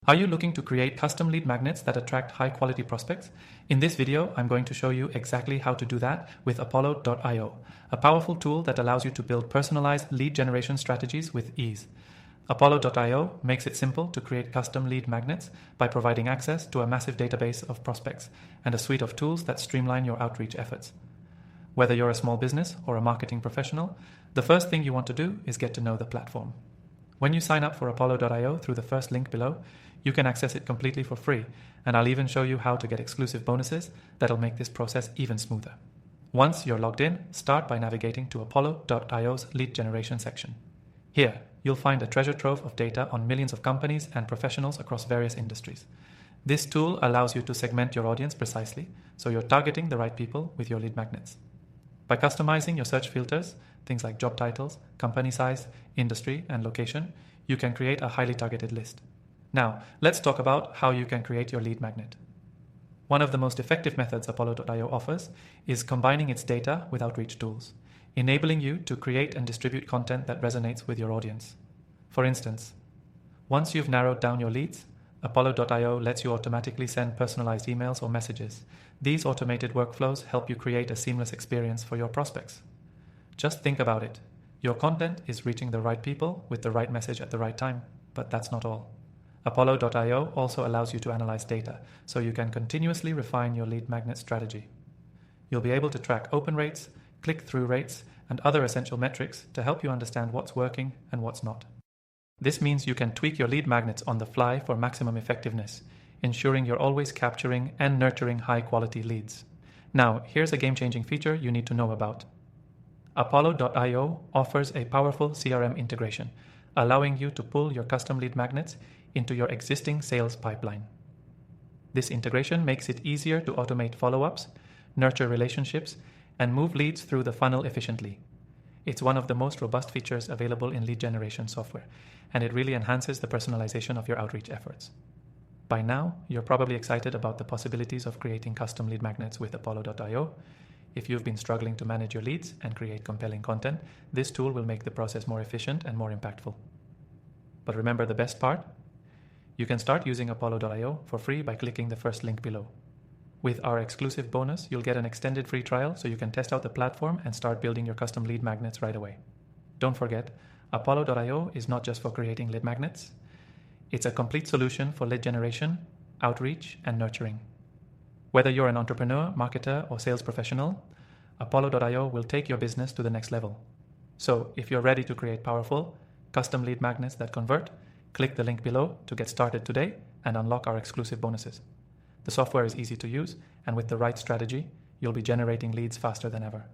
Are you looking to create custom lead magnets that attract high-quality prospects? In this video, I'm going to show you exactly how to do that with Apollo.io, a powerful tool that allows you to build personalized lead generation strategies with ease. Apollo.io makes it simple to create custom lead magnets by providing access to a massive database of prospects and a suite of tools that streamline your outreach efforts. Whether you're a small business or a marketing professional, the first thing you want to do is get to know the platform. When you sign up for Apollo.io through the first link below, you can access it completely for free, and I'll even show you how to get exclusive bonuses that'll make this process even smoother. Once you're logged in, start by navigating to Apollo.io's lead generation section. Here, you'll find a treasure trove of data on millions of companies and professionals across various industries. This tool allows you to segment your audience precisely, so you're targeting the right people with your lead magnets. By customizing your search filters, things like job titles, company size, industry, and location, you can create a highly targeted list. Now, let's talk about how you can create your lead magnet. One of the most effective methods Apollo.io offers is combining its data with outreach tools, enabling you to create and distribute content that resonates with your audience. For instance, once you've narrowed down your leads, Apollo.io lets you automatically send personalized emails or messages. These automated workflows help you create a seamless experience for your prospects. Just think about it. Your content is reaching the right people with the right message at the right time, but that's not all. Apollo.io also allows you to analyze data, so you can continuously refine your lead magnet strategy. You'll be able to track open rates, click-through rates, and other essential metrics to help you understand what's working and what's not. This means you can tweak your lead magnets on the fly for maximum effectiveness, ensuring you're always capturing and nurturing high-quality leads. Now, here's a game-changing feature you need to know about. Apollo.io offers a powerful CRM integration, allowing you to pull your custom lead magnets into your existing sales pipeline. This integration makes it easier to automate follow-ups, nurture relationships, and move leads through the funnel efficiently. It's one of the most robust features available in lead generation software, and it really enhances the personalization of your outreach efforts. By now, you're probably excited about the possibilities of creating custom lead magnets with Apollo.io. If you've been struggling to manage your leads and create compelling content, this tool will make the process more efficient and more impactful. But remember the best part? You can start using Apollo.io for free by clicking the first link below. With our exclusive bonus, you'll get an extended free trial so you can test out the platform and start building your custom lead magnets right away. Don't forget, Apollo.io is not just for creating lead magnets. It's a complete solution for lead generation, outreach, and nurturing. Whether you're an entrepreneur, marketer, or sales professional, Apollo.io will take your business to the next level. So if you're ready to create powerful, custom lead magnets that convert, click the link below to get started today and unlock our exclusive bonuses. The software is easy to use, and with the right strategy, you'll be generating leads faster than ever.